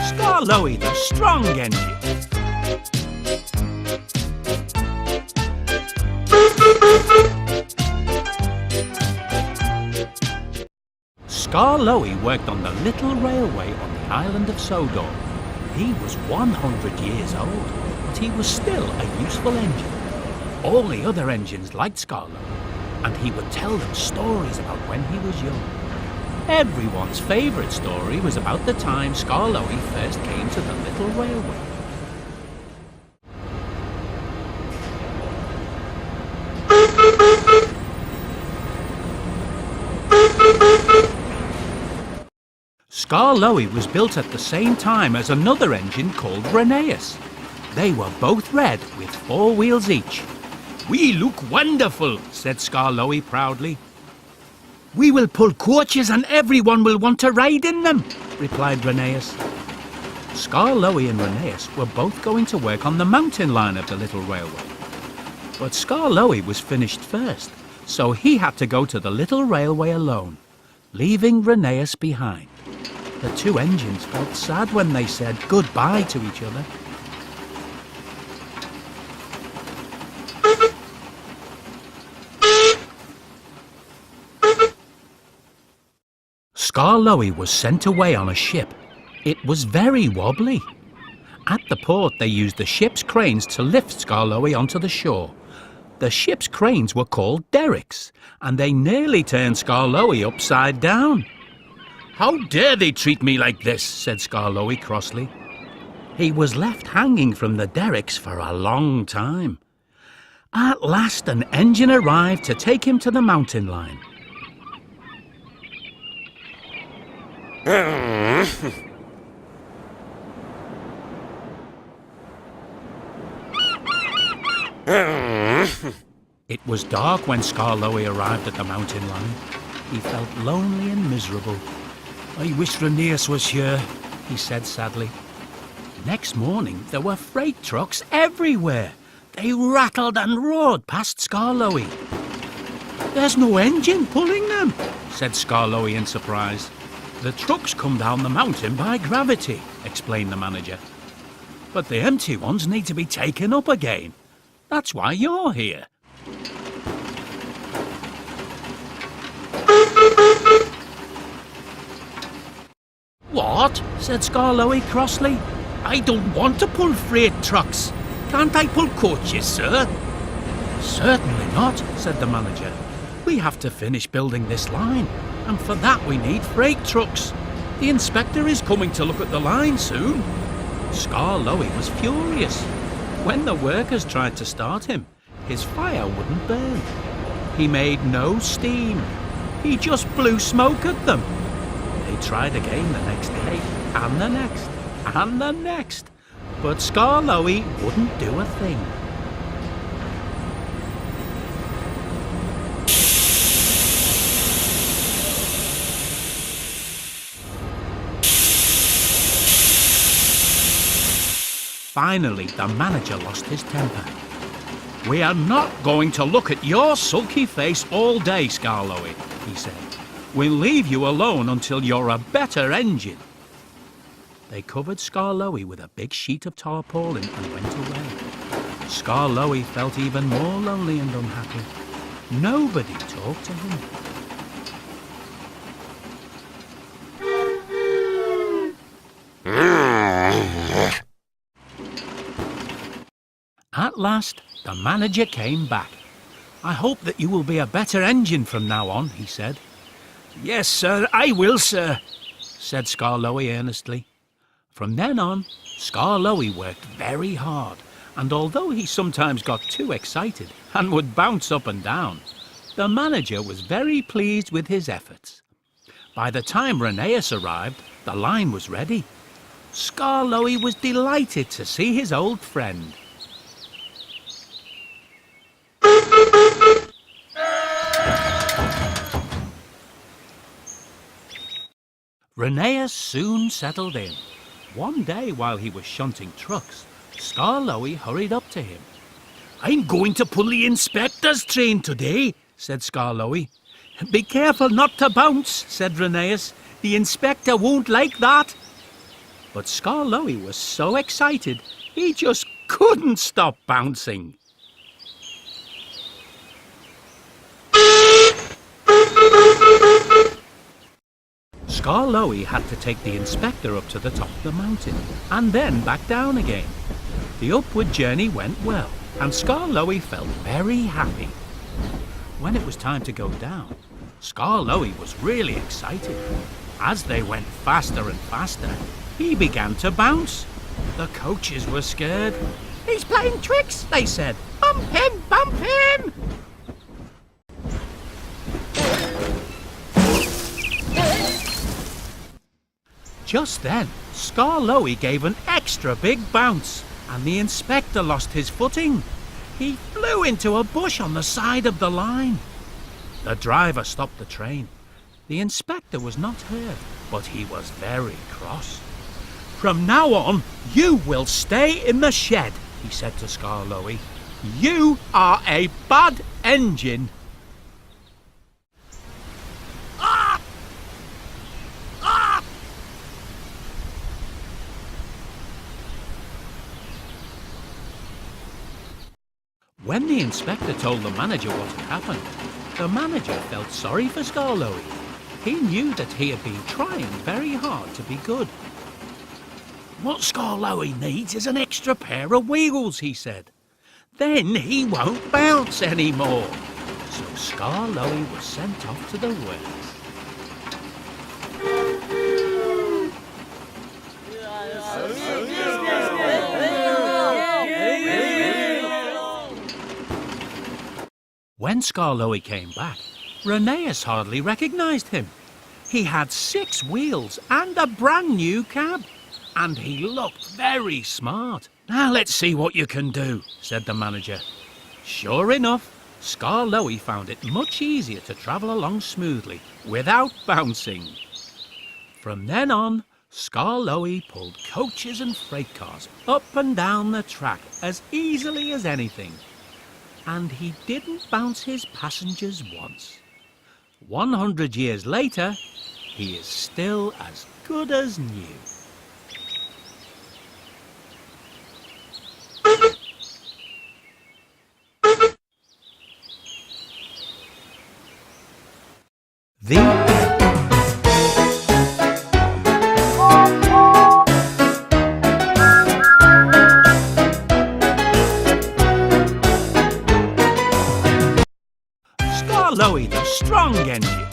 Skarloey the Strong Engine. Skarloey worked on the little railway on the island of Sodor. He was 100 years old, but he was still a useful engine. All the other engines liked Skarloey, and he would tell them stories about when he was young. Everyone's favourite story was about the time Skarloey first came to the little railway. Skarloey was built at the same time as another engine called Rheneas. They were both red with 4 wheels each. "We look wonderful," said Skarloey proudly. "We will pull coaches and everyone will want to ride in them," replied Rheneas. Skarloey and Rheneas were both going to work on the mountain line of the little railway. But Skarloey was finished first, so he had to go to the little railway alone, leaving Rheneas behind. The 2 engines felt sad when they said goodbye to each other. Skarloey was sent away on a ship. It was very wobbly. At the port, they used the ship's cranes to lift Skarloey onto the shore. The ship's cranes were called derricks, and they nearly turned Skarloey upside down. "How dare they treat me like this?" said Skarloey crossly. He was left hanging from the derricks for a long time. At last, an engine arrived to take him to the mountain line. It was dark when Skarloey arrived at the mountain line. He felt lonely and miserable. "I wish Rheneas was here," he said sadly. Next morning, there were freight trucks everywhere. They rattled and roared past Skarloey. "There's no engine pulling them," said Skarloey in surprise. "The trucks come down the mountain by gravity," explained the manager. "But the empty ones need to be taken up again. That's why you're here." "What?" said Skarloey crossly. "I don't want to pull freight trucks. Can't I pull coaches, sir?" "Certainly not," said the manager. "We have to finish building this line, and for that we need freight trucks. The inspector is coming to look at the line soon." Skarloey was furious. When the workers tried to start him, his fire wouldn't burn. He made no steam. He just blew smoke at them. They tried again the next day, and the next, and the next. But Skarloey wouldn't do a thing. Finally, the manager lost his temper. "We are not going to look at your sulky face all day, Skarloey," he said. "We'll leave you alone until you're a better engine." They covered Skarloey with a big sheet of tarpaulin and went away. Skarloey felt even more lonely and unhappy. Nobody talked to him. At last, the manager came back. "I hope that you will be a better engine from now on," he said. "Yes, sir, I will, sir," said Skarloey earnestly. From then on, Skarloey worked very hard, and although he sometimes got too excited and would bounce up and down, the manager was very pleased with his efforts. By the time Rheneas arrived, the line was ready. Skarloey was delighted to see his old friend. Rheneas soon settled in. One day while he was shunting trucks, Skarloey hurried up to him. "I'm going to pull the inspector's train today," said Skarloey. "Be careful not to bounce," said Rheneas. "The inspector won't like that." But Skarloey was so excited, he just couldn't stop bouncing. Skarloey had to take the inspector up to the top of the mountain and then back down again. The upward journey went well, and Skarloey felt very happy. When it was time to go down, Skarloey was really excited. As they went faster and faster, he began to bounce. The coaches were scared. "He's playing tricks," they said. "Bump him, bump him!" Just then, Skarloey gave an extra big bounce, and the inspector lost his footing. He flew into a bush on the side of the line. The driver stopped the train. The inspector was not hurt, but he was very cross. "From now on, you will stay in the shed," he said to Skarloey. "You are a bad engine." Ah! Ah! When the inspector told the manager what had happened, the manager felt sorry for Skarloey. He knew that he had been trying very hard to be good. "What Skarloey needs is an extra pair of wheels," he said. "Then he won't bounce anymore." So Skarloey was sent off to the works. When Skarloey came back, Rheneas hardly recognized him. He had 6 wheels and a brand new cab, and he looked very smart. "Now let's see what you can do," said the manager. Sure enough, Skarloey found it much easier to travel along smoothly without bouncing. From then on, Skarloey pulled coaches and freight cars up and down the track as easily as anything. And he didn't bounce his passengers once. 100 years later, he is still as good as new. Skarloey the Strong Engine.